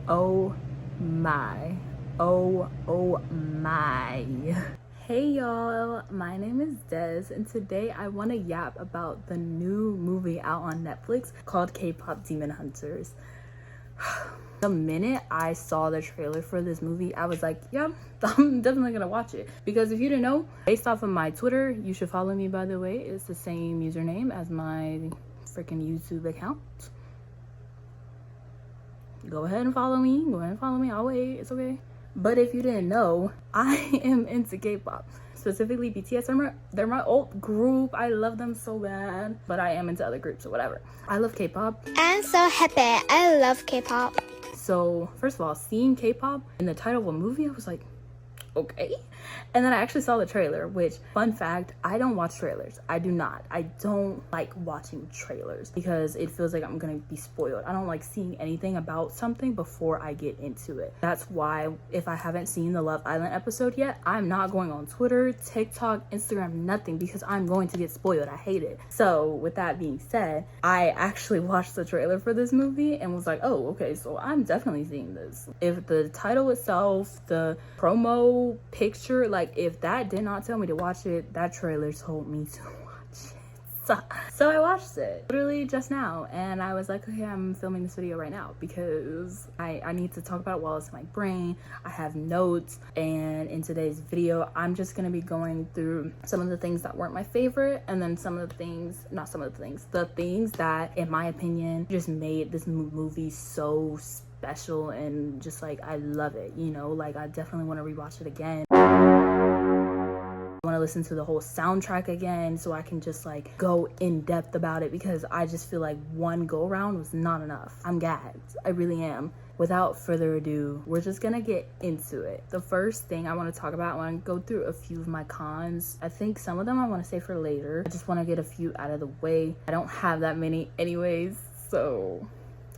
Oh my. Oh my. Hey y'all, my name is Des and today I want to yap about the new movie out on Netflix called Kpop Demon Hunters. The minute I saw the trailer for this movie, I was like, yeah, I'm definitely gonna watch it. Because if you didn't know, based off of my Twitter, you should follow me, by the way. It's the same username as my freaking YouTube account. Go ahead and follow me. I'll wait. It's okay. But if you didn't know, I am into K-pop, specifically BTS. They're my old group. I love them so bad, but I am into other groups or whatever. I love K-pop. I'm so happy. I love K-pop. So first of all, seeing K-pop in the title of a movie, I was like, okay. And then I actually saw the trailer, which, fun fact, I don't watch trailers. I do not. I don't like watching trailers because it feels like I'm gonna be spoiled. I don't like seeing anything about something before I get into it. That's why if I haven't seen the Love Island episode yet, I'm not going on Twitter, TikTok, Instagram, nothing, because I'm going to get spoiled. I hate it. So with that being said, I actually watched the trailer for this movie and was like, oh, okay, so I'm definitely seeing this. If the title itself, the promo picture, like if that did not tell me to watch it, that trailer told me to watch it. So I watched it literally just now and I was like, okay, I'm filming this video right now because I need to talk about it while it's in my brain. I have notes, and in today's video I'm just gonna be going through some of the things that weren't my favorite, and then the things that in my opinion just made this movie so special, and just like I love it, you know, like I definitely want to rewatch it again. I want to listen to the whole soundtrack again so I can just like go in depth about it, because I just feel like one go around was not enough. I'm gagged. I really am. Without further ado, we're just gonna get into it. The first thing I want to talk about, I want to go through a few of my cons. I think some of them I want to save for later. I just want to get a few out of the way. I don't have that many anyways, so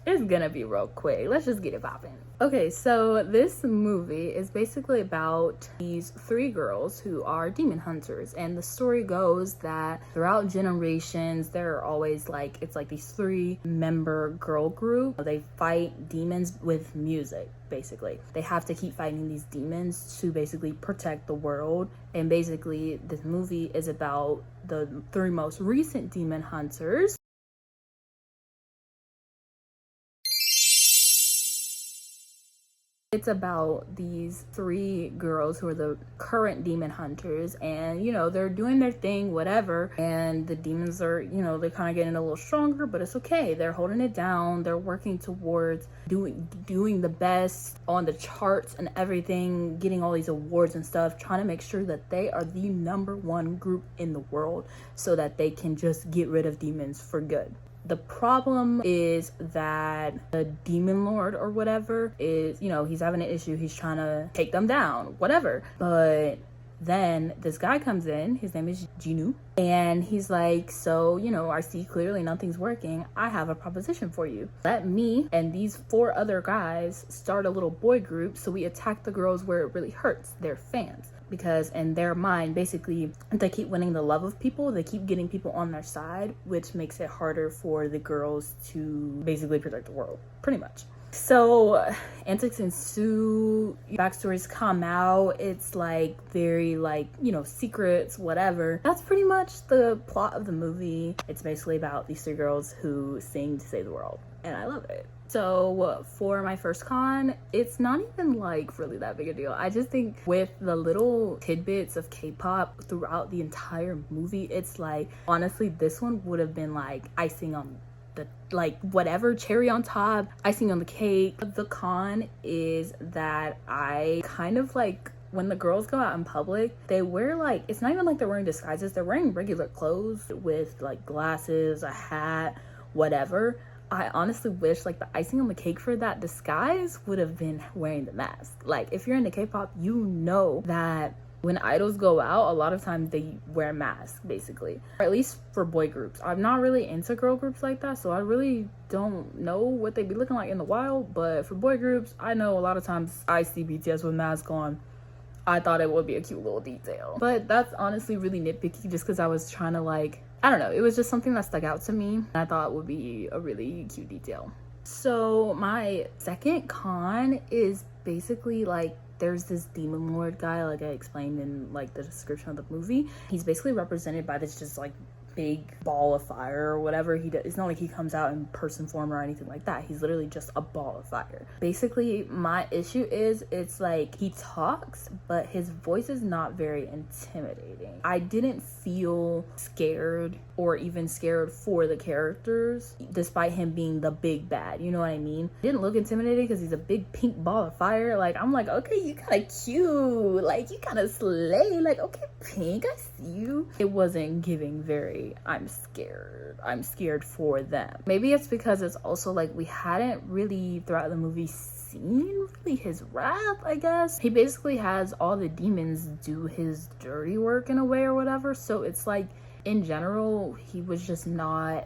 it's gonna be real quick. Let's just get it popping. Okay, so this movie is basically about these three girls who are demon hunters, and the story goes that throughout generations they're always like, it's like these 3-member girl group. They fight demons with music. Basically they have to keep fighting these demons to basically protect the world, and basically this movie is about the 3 most recent demon hunters. It's about these 3 girls who are the current demon hunters, and you know, they're doing their thing, whatever, and the demons are, you know, they're kind of getting a little stronger, but it's okay. They're holding it down. They're working towards doing the best on the charts and everything, getting all these awards and stuff, trying to make sure that they are the #1 group in the world so that they can just get rid of demons for good. The problem is that the demon lord or whatever is, you know, he's having an issue. He's trying to take them down, whatever. But then this guy comes in, his name is Jinu, and he's like, so, you know, I see clearly nothing's working. I have a proposition for you. Let me and these 4 other guys start a little boy group so we attack the girls where it really hurts, their fans. Because in their mind, basically, they keep winning the love of people. They keep getting people on their side, which makes it harder for the girls to basically protect the world, pretty much. So antics ensue, backstories come out. It's like very like, you know, secrets, whatever. That's pretty much the plot of the movie. It's basically about these 3 girls who sing to save the world, and I love it. So for my first con, it's not even like really that big a deal. I just think with the little tidbits of K-pop throughout the entire movie, it's like, honestly, this one would have been like icing on the, like, whatever, cherry on top, icing on the cake. The con is that I kind of like, when the girls go out in public, they wear like, it's not even like they're wearing disguises, they're wearing regular clothes with like glasses, a hat, whatever. I honestly wish like the icing on the cake for that disguise would have been wearing the mask. Like if you're into K-pop, you know that when idols go out, a lot of times they wear masks, basically, or at least for boy groups. I'm not really into girl groups like that, so I really don't know what they be looking like in the wild. But for boy groups, I know a lot of times I see BTS with masks on. I thought it would be a cute little detail, but that's honestly really nitpicky just because I was trying to like, I don't know, it was just something that stuck out to me and I thought would be a really cute detail. So my second con is basically like there's this demon lord guy, like I explained in like the description of the movie. He's basically represented by this just like big ball of fire or whatever. It's not like he comes out in person form or anything like that. He's literally just a ball of fire. Basically, my issue is it's like he talks, but his voice is not very intimidating. I didn't feel scared or even scared for the characters despite him being the big bad, you know what I mean? He didn't look intimidating because he's a big pink ball of fire. Like, I'm like, okay, you kind of cute, like you kind of slay, like, okay, Pink, I see you. It wasn't giving very I'm scared for them. Maybe it's because it's also like we hadn't really throughout the movie seen really his wrath, I guess. He basically has all the demons do his dirty work in a way or whatever, so it's like in general he was just not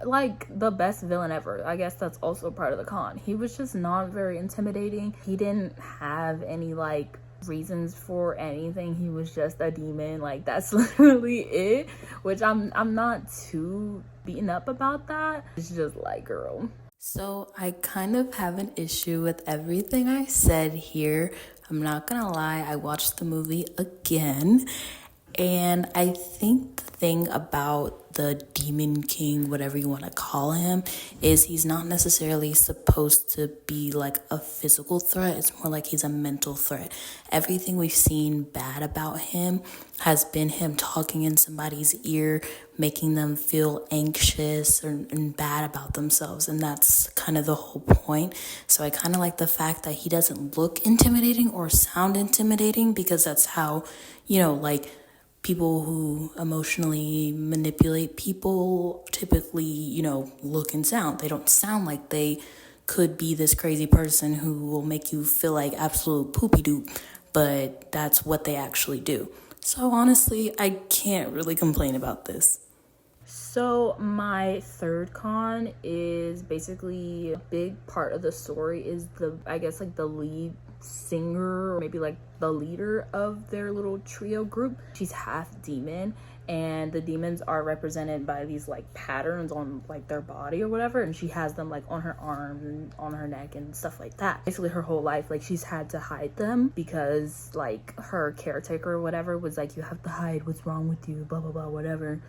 like the best villain ever. I guess that's also part of the con. He was just not very intimidating. He didn't have any like reasons for anything. He was just a demon. Like, that's literally it, which I'm not too beaten up about that. It's just like, girl. So I kind of have an issue with everything I said here. I'm not gonna lie, I watched the movie again, and I think the thing about the Demon King, whatever you want to call him, is he's not necessarily supposed to be like a physical threat. It's more like he's a mental threat. Everything we've seen bad about him has been him talking in somebody's ear, making them feel anxious and bad about themselves. And that's kind of the whole point. So I kind of like the fact that he doesn't look intimidating or sound intimidating, because that's how, you know, like, people who emotionally manipulate people typically, you know, look and sound. They don't sound like they could be this crazy person who will make you feel like absolute poopy doop, but that's what they actually do. So honestly, I can't really complain about this. So my third con is basically a big part of the story is I guess like the lead singer, or maybe like the leader of their little trio group. She's half demon, and the demons are represented by these like patterns on like their body or whatever, and she has them like on her arm and on her neck and stuff like that. Basically her whole life, like, she's had to hide them because like her caretaker or whatever was like, you have to hide what's wrong with you, blah blah blah, whatever.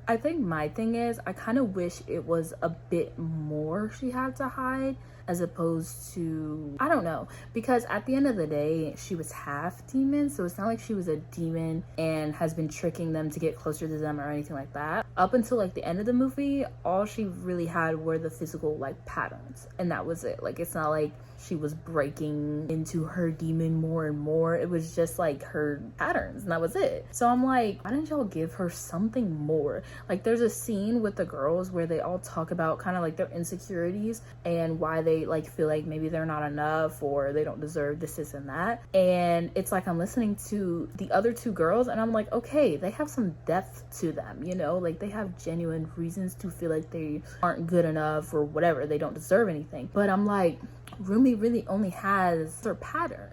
I think my thing is I kind of wish it was a bit more she had to hide, as opposed to, I don't know, because at the end of the day, she was half demon, so it's not like she was a demon and has been tricking them to get closer to them or anything like that. Up until like the end of the movie, all she really had were the physical like patterns, and that was it. Like, it's not like she was breaking into her demon more and more. It was just like her patterns, and that was it. So I'm like, why didn't y'all give her something more? Like, there's a scene with the girls where they all talk about kind of like their insecurities and why they like feel like maybe they're not enough or they don't deserve this and that. And it's like I'm listening to the other two girls and I'm like, okay, they have some depth to them, you know, like they have genuine reasons to feel like they aren't good enough or whatever, they don't deserve anything. But I'm like, Rumi really only has her patterns.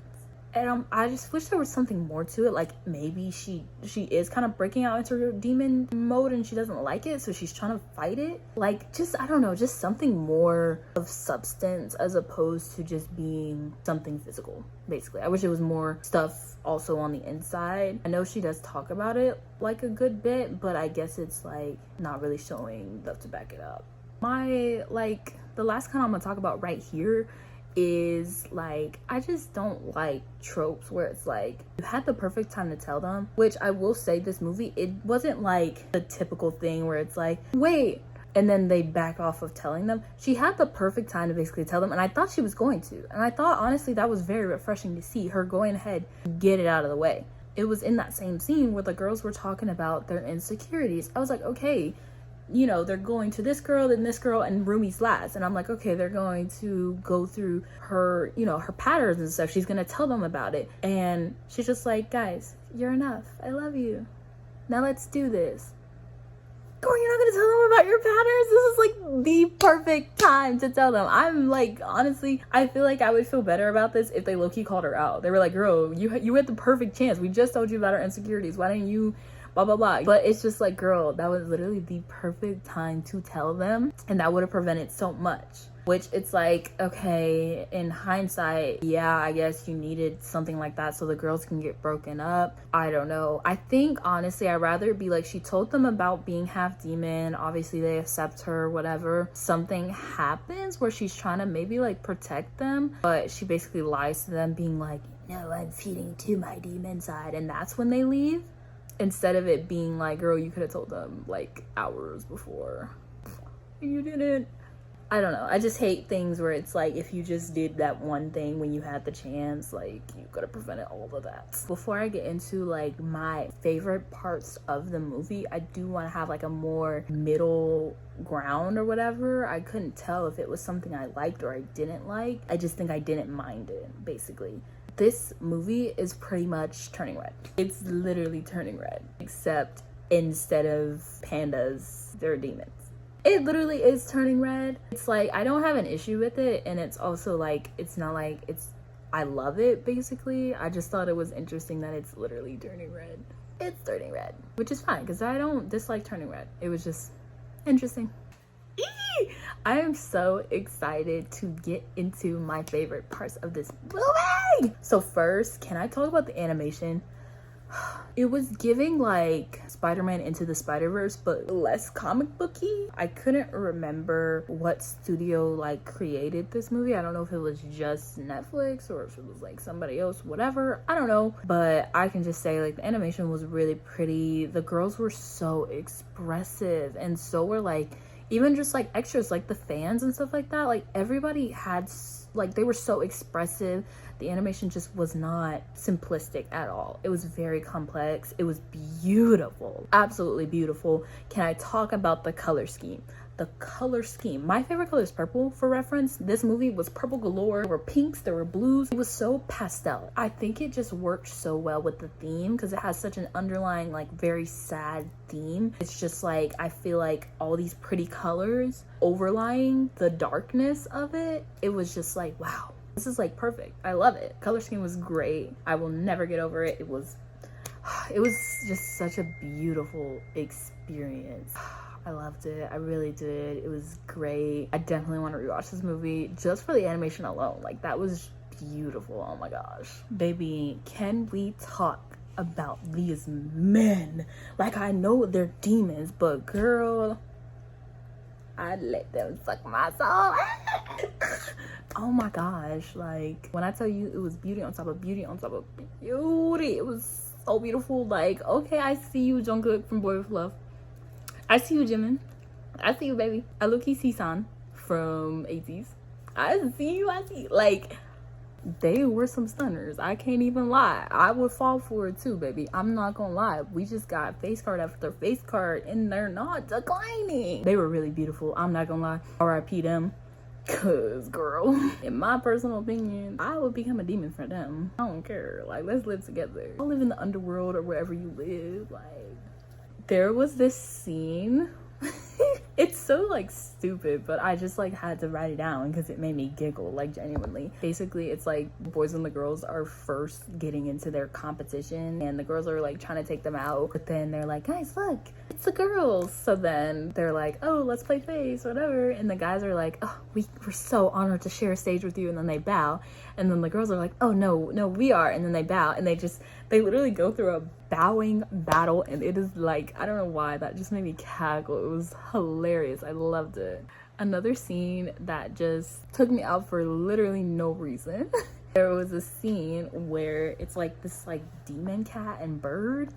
And I just wish there was something more to it. Like, maybe she is kind of breaking out into her demon mode and she doesn't like it, so she's trying to fight it. Like, just, I don't know, just something more of substance as opposed to just being something physical, basically. I wish it was more stuff also on the inside. I know she does talk about it like a good bit, but I guess it's like not really showing stuff to back it up. My, like, the last kind I'm gonna talk about right here is like, I just don't like tropes where it's like you had the perfect time to tell them, which I will say this movie, it wasn't like the typical thing where it's like, wait, and then they back off of telling them. She had the perfect time to basically tell them, and I thought she was going to, and I thought honestly that was very refreshing to see her going ahead, get it out of the way. It was in that same scene where the girls were talking about their insecurities. I was like, okay, you know, they're going to this girl and Rumi's last, and I'm like, okay, they're going to go through her, you know, her patterns and stuff. She's gonna tell them about it, and she's just like, guys, you're enough, I love you, now let's do this. Girl, you're not gonna tell them about your patterns? This is like the perfect time to tell them. I'm like, honestly, I feel like I would feel better about this if they low-key called her out. They were like, girl, you had the perfect chance, we just told you about our insecurities, why didn't you blah blah blah. But it's just like, girl, that was literally the perfect time to tell them, and that would have prevented so much. which it's like, okay, in hindsight, yeah, I guess you needed something like that so the girls can get broken up. I don't know. I think honestly I'd rather it be like she told them about being half demon, obviously they accept her, whatever, something happens where she's trying to maybe like protect them, but she basically lies to them being like, no, I'm feeding to my demon side, and that's when they leave, instead of it being like, girl, you could have told them like hours before, you didn't. I don't know, I just hate things where it's like, if you just did that one thing when you had the chance, like you could have prevented all of that. Before I get into like my favorite parts of the movie, I do want to have like a more middle ground or whatever. I couldn't tell if it was something I liked or I didn't like. I just think I didn't mind it, basically. This movie is pretty much turning red. It's literally turning red, except instead of pandas, they're demons. It literally is turning red. It's like, I don't have an issue with it, and it's also like, it's not like I love it, basically. I just thought it was interesting that it's literally turning red. It's turning red, which is fine because I don't dislike turning red. It was just interesting. I am so excited to get into my favorite parts of this movie. So first, can I talk about the animation? It was giving like Spider-Man Into the Spider-Verse, but less comic booky. I couldn't remember what studio like created this movie. I don't know if it was just Netflix or if it was like somebody else, whatever, I don't know. But I can just say like the animation was really pretty. The girls were so expressive, and so were like even just like extras, like the fans and stuff like that. Like everybody had like, they were so expressive. The animation just was not simplistic at all. It was very complex. It was beautiful, absolutely beautiful. Can I talk about the color scheme? The color scheme, my favorite color is purple. For reference, this movie was purple galore. There were pinks, there were blues. It was so pastel. I think it just worked so well with the theme because it has such an underlying like very sad theme. It's just like, I feel like all these pretty colors overlying the darkness of it, it was just like, wow, this is like perfect. I love it. Color scheme was great. I will never get over it. It was just such a beautiful experience. I loved it. I really did. It was great. I definitely want to rewatch this movie just for the animation alone. Like, that was beautiful. Oh my gosh. Baby, can we talk about these men? Like, I know they're demons, but girl, I'd let them suck my soul. Oh my gosh. Like, when I tell you it was beauty on top of beauty on top of beauty, it was so beautiful. Like, okay, I see you, Jungkook from Boy With Love. I see you, Jimin. I see you, baby. I low-key see San from 80s. I see you. Like, they were some stunners. I can't even lie. I would fall for it too, baby. I'm not gonna lie. We just got face card after face card, and they're not declining. They were really beautiful. I'm not gonna lie. R.I.P. them. Cause, girl, in my personal opinion, I would become a demon for them. I don't care. Like, let's live together. I'll live in the underworld or wherever you live. Like, there was this scene. It's so like stupid, but I just like had to write it down because it made me giggle, like genuinely. Basically, it's like boys and the girls are first getting into their competition, and the girls are like trying to take them out, but then they're like, guys, look, it's the girls. So then they're like, oh, let's play face, whatever. And the guys are like, oh, we're so honored to share a stage with you. And then they bow, and then the girls are like, oh no, we are. And then they bow, and they literally go through a bowing battle, and it is like, I don't know why, that just made me cackle. It was hilarious. I loved it. Another scene that just took me out for literally no reason. There was a scene where it's like this like demon cat and bird.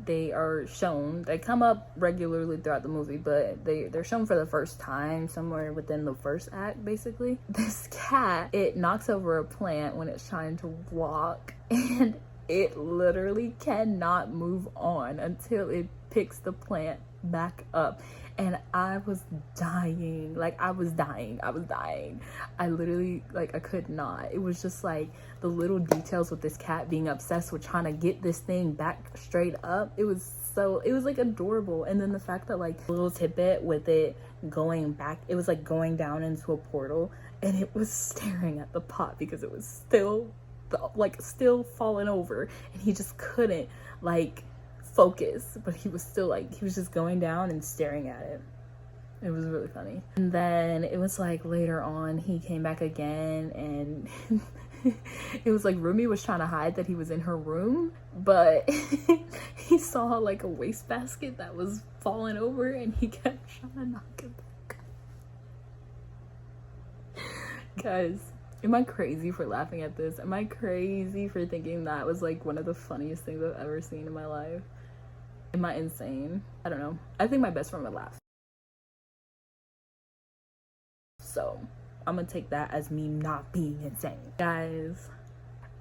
They are shown, they come up regularly throughout the movie, but they're shown for the first time somewhere within the first act. Basically, this cat, it knocks over a plant when it's trying to walk, and it literally cannot move on until it picks the plant back up. And I was dying. Like, I was dying. I literally, like, I could not. It was just like the little details with this cat being obsessed with trying to get this thing back straight up. It was like adorable. And then the fact that like a little tidbit with it going back, it was like going down into a portal, and it was staring at the pot because it was still falling over, and he just couldn't like focus, but he was still like, he was just going down and staring at it. It was really funny. And then it was like later on he came back again, and it was like Rumi was trying to hide that he was in her room, but he saw like a wastebasket that was falling over, and he kept trying to knock it back. Guys, am I crazy for laughing at this? Am I crazy for thinking that was like one of the funniest things I've ever seen in my life? Am I insane? I don't know. I think my best friend would laugh. So I'm gonna take that as me not being insane. Guys,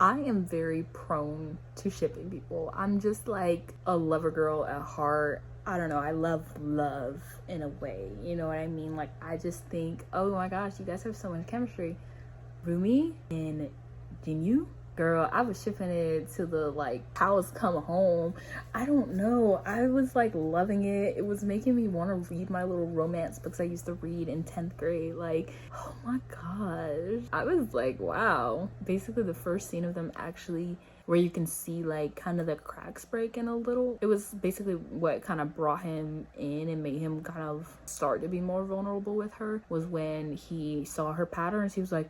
I am very prone to shipping people. I'm just like a lover girl at heart. I don't know, I love in a way, you know what I mean? Like, I just think, oh my gosh, you guys have so much chemistry. Rumi and Jinyu, girl, I was shipping it to the like cows come home. I don't know, I was like loving it. It was making me want to read my little romance books I used to read in 10th grade. Like, oh my gosh, I was like, wow. Basically the first scene of them actually where you can see like kind of the cracks breaking a little, it was basically what kind of brought him in and made him kind of start to be more vulnerable with her, was when he saw her patterns. He was like,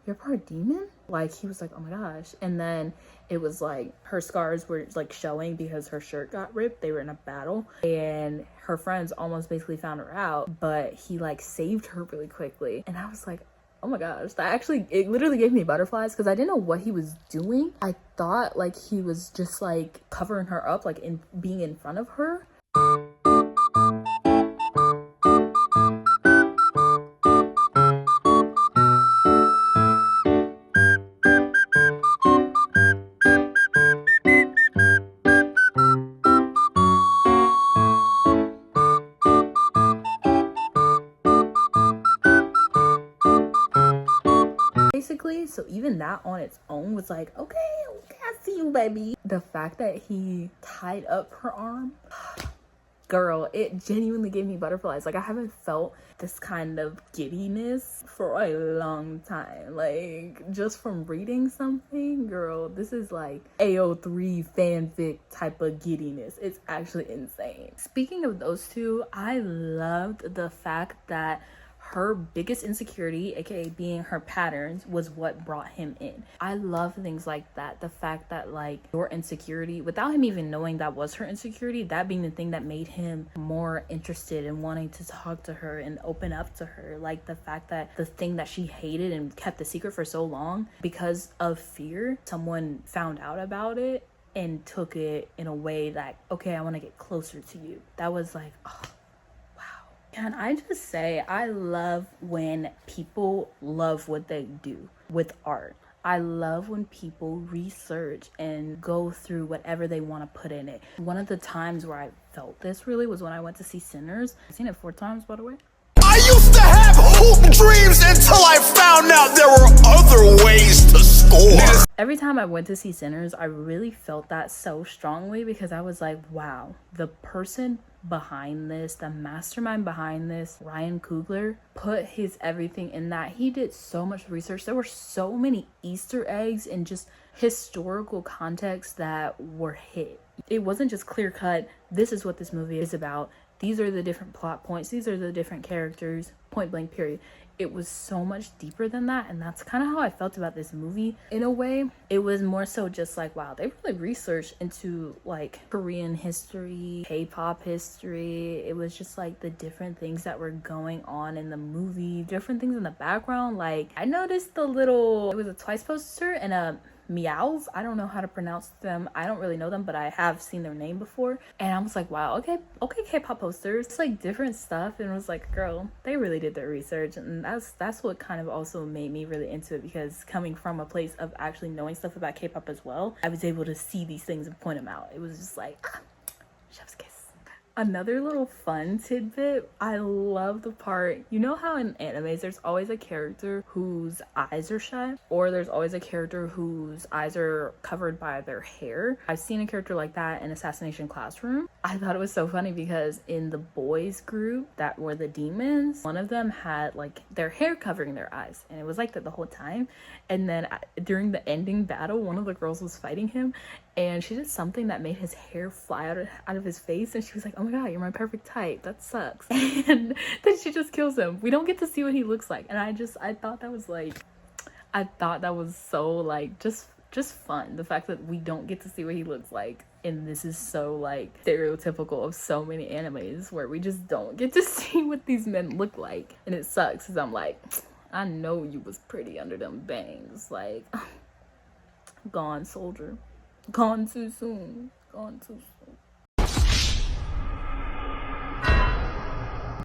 you're part demon? Like, he was like, oh my gosh. And then it was like her scars were like showing because her shirt got ripped. They were in a battle and her friends almost basically found her out, but he like saved her really quickly. And I was like, oh my gosh, that actually, it literally gave me butterflies because I didn't know what he was doing. I thought like he was just like covering her up, like in being in front of her. Basically, so even that on its own was like, okay, I see you, baby. The fact that he tied up her arm, girl, it genuinely gave me butterflies. Like, I haven't felt this kind of giddiness for a long time. Like, just from reading something, girl, this is like AO3 fanfic type of giddiness. It's actually insane. Speaking of those two, I loved the fact that her biggest insecurity, aka being her patterns, was what brought him in. I love things like that. The fact that like your insecurity, without him even knowing that was her insecurity, that being the thing that made him more interested in wanting to talk to her and open up to her. Like the fact that the thing that she hated and kept a secret for so long, because of fear, someone found out about it and took it in a way that, okay, I want to get closer to you. That was like, oh. Can I just say, I love when people love what they do with art. I love when people research and go through whatever they want to put in it. One of the times where I felt this really was when I went to see Sinners. I've seen it 4 times, by the way. I used to have hoop dreams until I found out there were other ways to score. Every time I went to see Sinners, I really felt that so strongly because I was like, wow, the person behind this, the mastermind behind this, Ryan Coogler, put his everything in that. He did so much research. There were so many Easter eggs and just historical context that were hit. It wasn't just clear cut, this is what this movie is about. These are the different plot points. These are the different characters, point blank, period. It was so much deeper than that, and that's kind of how I felt about this movie. In a way, it was more so just like, wow, they really researched into like Korean history, K-pop history. It was just like the different things that were going on in the movie, different things in the background. Like, I noticed it was a Twice poster and a Meows. I don't know how to pronounce them. I don't really know them, but I have seen their name before. And I was like, wow, okay, K-pop posters. It's like different stuff. And it was like, girl, they really did their research. And that's what kind of also made me really into it, because coming from a place of actually knowing stuff about K-pop as well, I was able to see these things and point them out. It was just like, chef's kiss. Another little fun tidbit, I love the part, you know how in animes there's always a character whose eyes are shut, or there's always a character whose eyes are covered by their hair. I've seen a character like that in Assassination Classroom. I thought it was so funny because in the boys group that were the demons, one of them had like their hair covering their eyes, and it was like that the whole time. And then during the ending battle, one of the girls was fighting him, and she did something that made his hair fly out of his face, and she was like, oh my god, you're my perfect type, that sucks. And then she just kills him. We don't get to see what he looks like, and I thought that was like, I thought that was so like just fun, the fact that we don't get to see what he looks like. And this is so like stereotypical of so many animes where we just don't get to see what these men look like, and it sucks because I'm like, I know you was pretty under them bangs. Like, gone, soldier. Gone too soon. Gone too soon.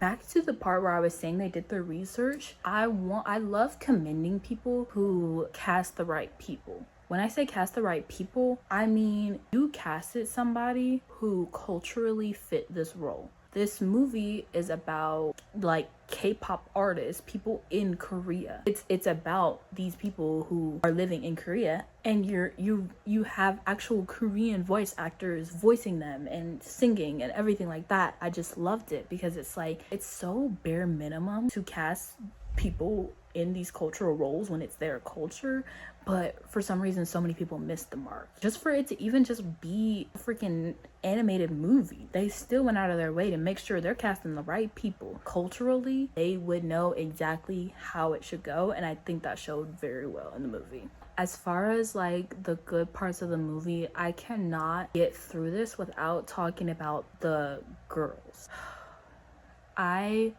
Back to the part where I was saying they did their research. I love commending people who cast the right people. When I say cast the right people, I mean you casted somebody who culturally fit this role. This movie is about like K-pop artists, people in Korea. It's about these people who are living in Korea, and you have actual Korean voice actors voicing them and singing and everything like that. I just loved it because it's like, it's so bare minimum to cast people in these cultural roles when it's their culture, but for some reason so many people missed the mark. Just for it to even just be a freaking animated movie, they still went out of their way to make sure they're casting the right people. Culturally, they would know exactly how it should go, and I think that showed very well in the movie. As far as like the good parts of the movie, I cannot get through this without talking about the girls. I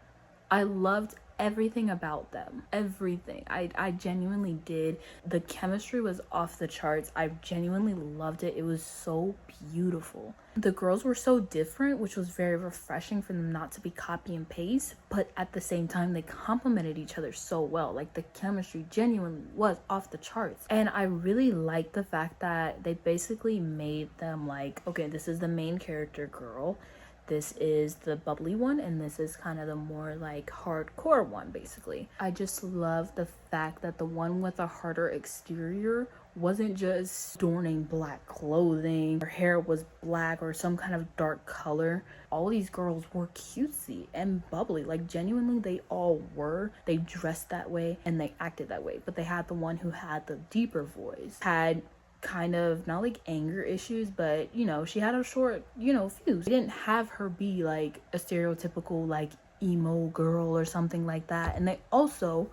loved everything about them. Everything. I genuinely did. The chemistry was off the charts. I genuinely loved it. It was so beautiful. The girls were so different, which was very refreshing for them not to be copy and paste, but at the same time they complemented each other so well. Like, the chemistry genuinely was off the charts. And I really liked the fact that they basically made them like, okay, this is the main character girl, this is the bubbly one, and this is kind of the more like hardcore one, basically. I just love the fact that the one with a harder exterior wasn't just adorning black clothing, her hair was black or some kind of dark color. All these girls were cutesy and bubbly, like genuinely they all were. They dressed that way and they acted that way, but they had the one who had the deeper voice, had kind of not like anger issues, but you know, she had a short, you know, fuse. They didn't have her be like a stereotypical like emo girl or something like that. And they also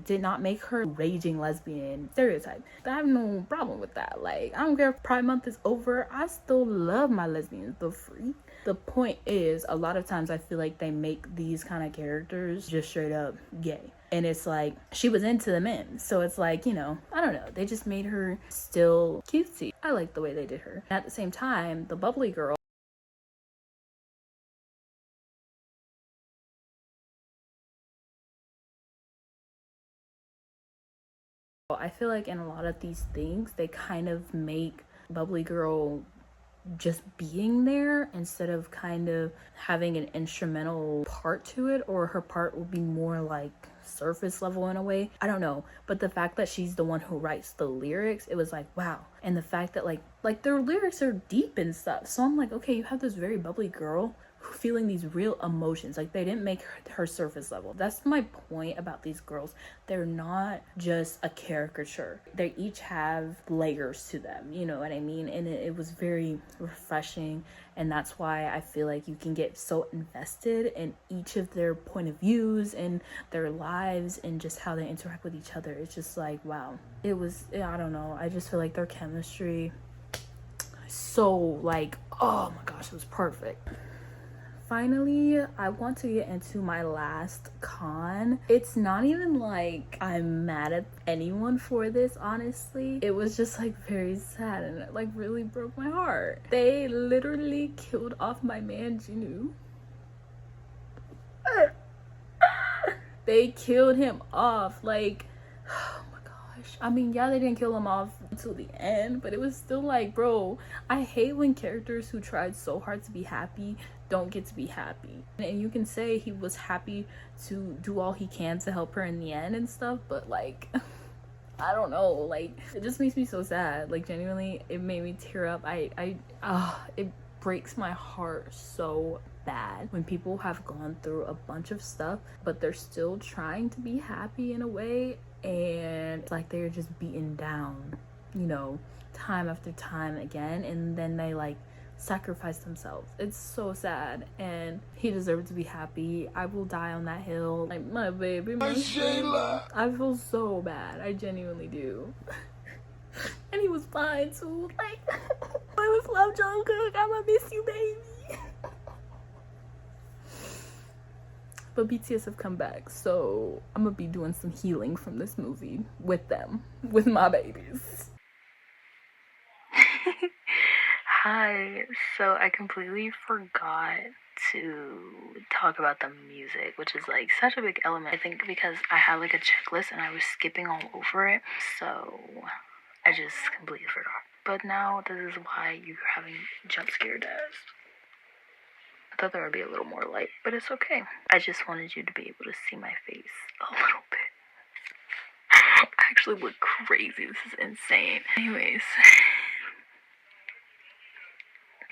did not make her a raging lesbian stereotype. I have no problem with that. Like, I don't care if Pride Month is over, I still love my lesbians, the freak. The point is, a lot of times I feel like they make these kind of characters just straight up gay. And it's like, she was into the men. So it's like, you know, I don't know. They just made her still cutesy. I like the way they did her. And at the same time, the bubbly girl, I feel like in a lot of these things, they kind of make bubbly girl just being there instead of kind of having an instrumental part to it, or her part will be more like surface level in a way. I don't know, but the fact that she's the one who writes the lyrics, it was like, wow. And the fact that like their lyrics are deep and stuff, so I'm like, okay, you have this very bubbly girl feeling these real emotions. Like, they didn't make her surface level. That's my point about these girls. They're not just a caricature. They each have layers to them, you know what I mean? And it was very refreshing, and that's why I feel like you can get so invested in each of their point of views and their lives and just how they interact with each other. It's just like, wow. It was, I don't know, I just feel like their chemistry, so like, oh my gosh, it was perfect. Finally, I want to get into my last con. It's not even like I'm mad at anyone for this, honestly. It was just like very sad, and it like really broke my heart. They literally killed off my man Jinu. They killed him off, like, oh my gosh. I mean, yeah, they didn't kill him off until the end, but it was still like, bro, I hate when characters who tried so hard to be happy don't get to be happy. And you can say he was happy to do all he can to help her in the end and stuff, but like, I don't know, like, it just makes me so sad. Like, genuinely, it made me tear up. It breaks my heart so bad when people have gone through a bunch of stuff, but they're still trying to be happy in a way, and it's like they're just beaten down you know, time after time again, and then they like sacrifice themselves. It's so sad, and he deserves to be happy. I will die on that hill. Like, my baby, my Shayla. I feel so bad. I genuinely do. And he was fine too. Like, I was love Jungkook. I'ma miss you, baby. But BTS have come back, so I'm gonna be doing some healing from this movie with them, with my babies. Hi, so I completely forgot to talk about the music, which is like such a big element. I think because I had like a checklist and I was skipping all over it, so I just completely forgot. But now this is why you're having jump scare days. I thought there would be a little more light, but it's okay. I just wanted you to be able to see my face a little bit. I actually look crazy. This is insane. Anyways.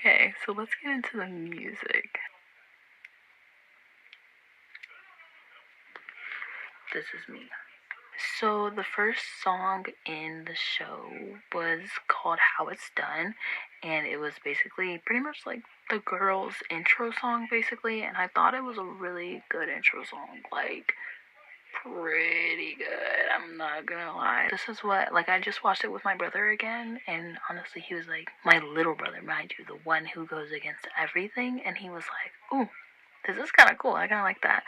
Okay, so let's get into the music. This is me. So the first song in the show was called How It's Done, and it was basically pretty much like the girls' intro song basically, and I thought it was a really good intro song, like pretty good, I'm not gonna lie. This is what, like, I just watched it with my brother again, and honestly he was like, my little brother, mind you, the one who goes against everything, and he was like, ooh, this is kind of cool, I kind of like that.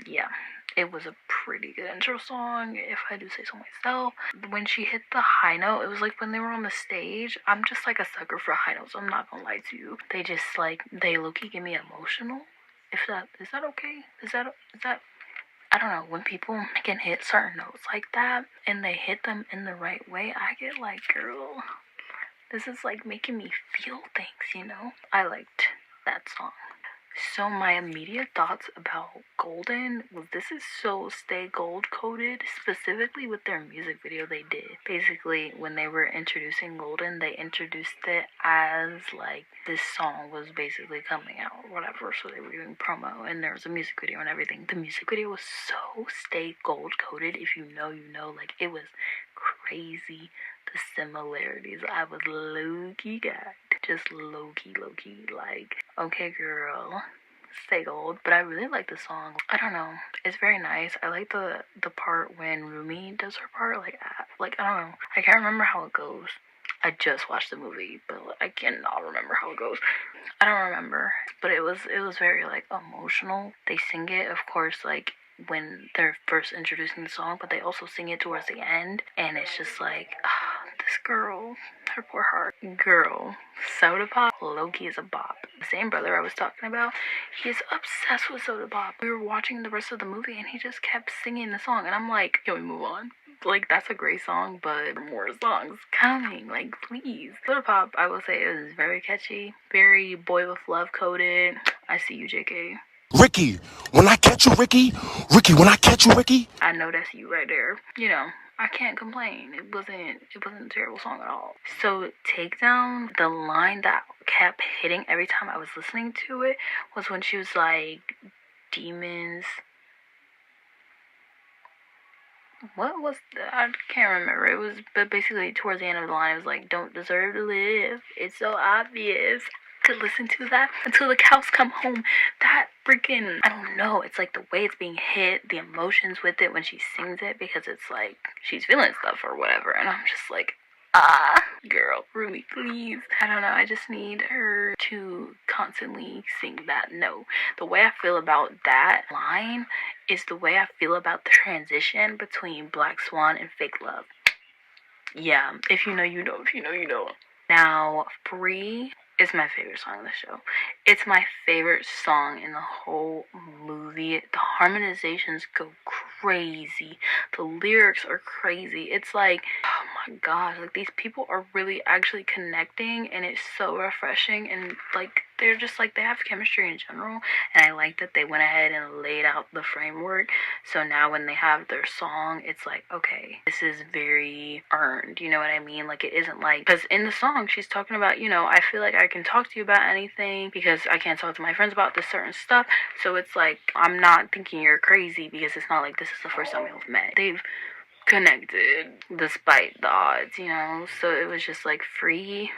Yeah, it was a pretty good intro song, if I do say so myself. When she hit the high note, it was like when they were on the stage. I'm just like a sucker for high notes, I'm not gonna lie to you. They just like, they low-key get me emotional. Is that okay? Is that I don't know, when people can hit certain notes like that and they hit them in the right way, I get like, girl, this is like making me feel things, you know? I liked that song. So my immediate thoughts about Golden was, this is so stay gold coded, specifically with their music video they did. Basically, when they were introducing Golden, they introduced it as like this song was basically coming out or whatever, so they were doing promo and there was a music video and everything. The music video was so stay gold coded. If you know, you know, like it was crazy. The similarities, I was low-key gagged. Just low-key, like, okay girl, stay gold. But I really like the song. I don't know, it's very nice. I like the part when Rumi does her part, like I don't know, I can't remember how it goes. I just watched the movie, but I cannot remember how it goes. I don't remember, but it was very like emotional. They sing it, of course, like when they're first introducing the song, but they also sing it towards the end, and it's just like, this girl, her poor heart. Girl, Soda Pop, low-key is a bop. The same brother I was talking about, he's obsessed with Soda Pop. We were watching the rest of the movie, and he just kept singing the song, and I'm like, can we move on? Like, that's a great song, but more songs coming, like, please. Soda Pop, I will say, is very catchy, very boy with love coded. I see you, JK. Ricky, when I catch you, Ricky, when I catch you, Ricky. I know that's you right there. You know, I can't complain. It wasn't a terrible song at all. So Takedown, the line that kept hitting every time I was listening to it was when she was like, demons. What was I can't remember. It was, but basically towards the end of the line, it was like, don't deserve to live. It's so obvious. Could listen to that until the cows come home. That freaking, I don't know, it's like the way it's being hit, the emotions with it when she sings it, because it's like she's feeling stuff or whatever, and I'm just like, girl, Rumi, please. I don't know, I just need her to constantly sing that note. The way I feel about that line is the way I feel about the transition between Black Swan and Fake Love. Yeah, if you know, you know. If you know, you know. Now, Free is my favorite song in the show. It's my favorite song in the whole movie. The harmonizations go crazy. The lyrics are crazy. It's like, oh my gosh, like these people are really actually connecting, and it's so refreshing, and like they're just like, they have chemistry in general, and I like that they went ahead and laid out the framework. So now when they have their song, it's like, okay, this is very earned, you know what I mean? Like, it isn't like, because in the song she's talking about, you know, I feel like I can talk to you about anything because I can't talk to my friends about this certain stuff. So it's like, I'm not thinking you're crazy because it's not like this is the first time we've met. They've connected despite the odds, you know? So it was just like free.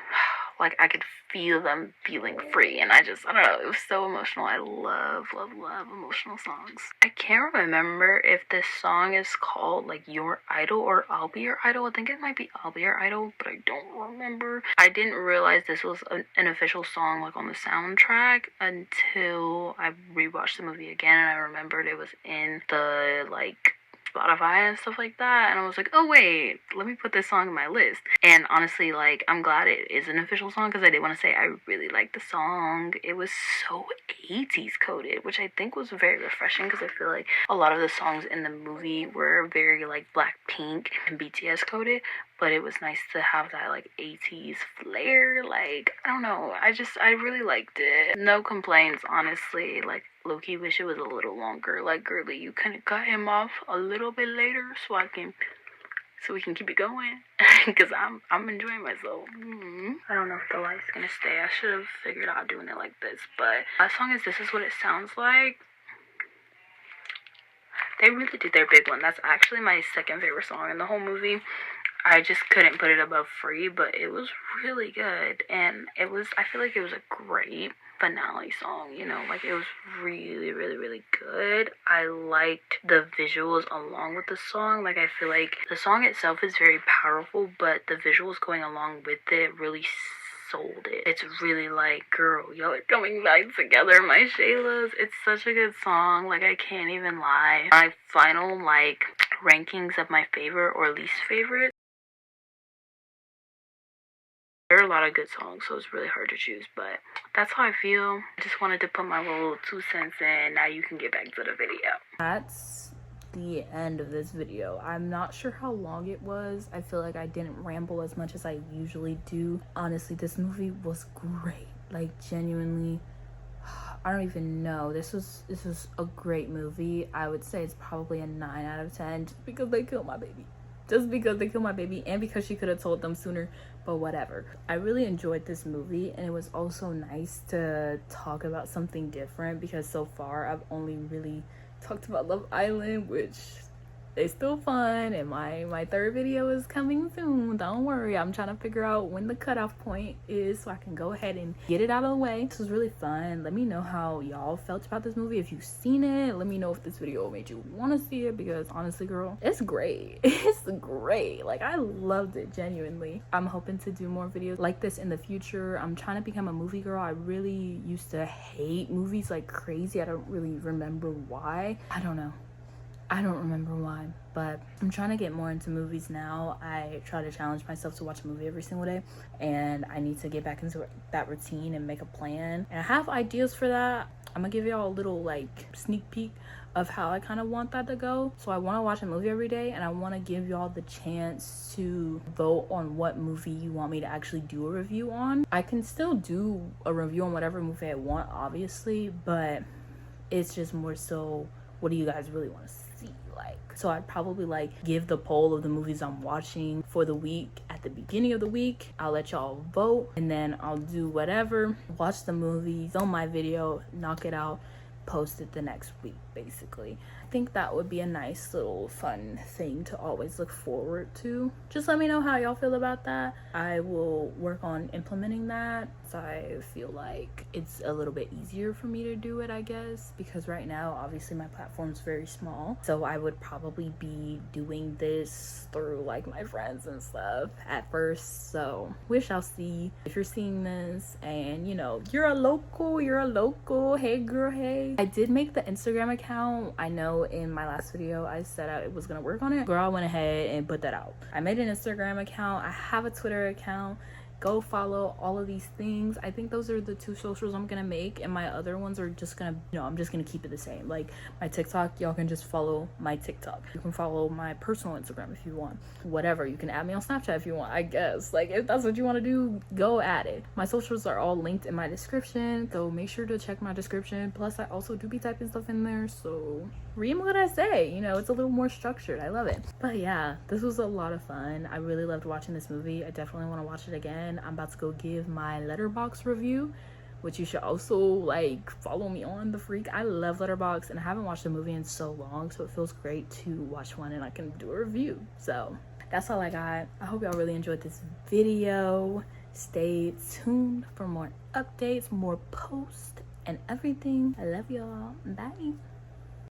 Like I could feel them feeling free, and I don't know, it was so emotional. I love emotional songs. I can't remember if this song is called like Your Idol or I'll Be Your Idol. I think it might be I'll Be Your Idol, but I don't remember. I didn't realize this was an official song like on the soundtrack until I rewatched the movie again, and I remembered it was in the like Spotify and stuff like that, and I was like, oh wait, let me put this song in my list. And honestly, like, I'm glad it is an official song, because I did want to say I really liked the song. It was so 80s coded, which I think was very refreshing, because I feel like a lot of the songs in the movie were very like Blackpink and BTS coded, but it was nice to have that like 80s flair. Like, I don't know, I really liked it. No complaints, honestly. Like, low-key wish it was a little longer. Like, girly, you couldn't cut him off a little bit later so we can keep it going, because I'm enjoying myself. I don't know if the light's gonna stay. I should have figured out doing it like this, but as long as this is what it sounds like, they really did their big one. That's actually my second favorite song in the whole movie. I just couldn't put it above Free, but it was really good, and I feel like it was a great finale song, you know, like it was really good. I liked the visuals along with the song. Like, I feel like the song itself is very powerful, but the visuals going along with it really sold it. It's really like, girl, y'all are coming back together, my Shaylas. It's such a good song. Like, I can't even lie. My final like rankings of my favorite or least favorite, there are a lot of good songs, so it's really hard to choose, but that's how I feel. I just wanted to put my little 2 cents in. Now you can get back to the video. That's the end of this video. I'm not sure how long it was. I feel like I didn't ramble as much as I usually do. Honestly, this movie was great. Like, genuinely, I don't even know. This was a great movie. I would say it's probably a 9 out of 10 just because they killed my baby. Just because they killed my baby, and because she could have told them sooner, but whatever. I really enjoyed this movie, and it was also nice to talk about something different, because so far I've only really talked about Love Island, which is still fun, and my third video is coming soon. Don't worry, I'm trying to figure out when the cutoff point is so I can go ahead and get it out of the way. This was really fun. Let me know how y'all felt about this movie. If you've seen it, let me know if this video made you want to see it, because honestly, girl, it's great. It's great. Like, I loved it, genuinely. I'm hoping to do more videos like this in the future. I'm trying to become a movie girl. I really used to hate movies like crazy. I don't really remember why. I don't remember why, but I'm trying to get more into movies now. I try to challenge myself to watch a movie every single day, and I need to get back into that routine and make a plan. And I have ideas for that. I'm gonna give y'all a little like sneak peek of how I kind of want that to go. So I want to watch a movie every day, and I want to give y'all the chance to vote on what movie you want me to actually do a review on. I can still do a review on whatever movie I want, obviously, but it's just more so, what do you guys really want to see? Like, so I'd probably like give the poll of the movies I'm watching for the week at the beginning of the week. I'll let y'all vote, and then I'll do whatever, watch the movies on my video, knock it out, post it the next week, basically. I think that would be a nice little fun thing to always look forward to. Just let me know how y'all feel about that. I will work on implementing that, so I feel like it's a little bit easier for me to do it, I guess, because right now obviously my platform's very small, so I would probably be doing this through like my friends and stuff at first. So we shall see. If you're seeing this and you know you're a local, hey girl, hey. I did make the Instagram account. I know in my last video I said I was gonna work on it. Girl, I went ahead and put that out. I made an Instagram account. I have a Twitter account. Go follow all of these things. I think those are the 2 socials I'm gonna make, and my other ones are just gonna, you know, I'm just gonna keep it the same. Like my TikTok, y'all can just follow my TikTok. You can follow my personal Instagram if you want. Whatever, you can add me on Snapchat if you want, I guess. Like, if that's what you want to do, go at it. My socials are all linked in my description, so make sure to check my description. Plus I also do be typing stuff in there, so read what I say. You know, it's a little more structured. I love it. But yeah, this was a lot of fun. I really loved watching this movie. I definitely want to watch it again. I'm about to go give my Letterboxd review, which you should also like follow me on The Freak. I love Letterboxd, and I haven't watched a movie in so long, so it feels great to watch one and I can do a review. So that's all I got. I hope y'all really enjoyed this video. Stay tuned for more updates, more posts, and everything. I love y'all. Bye.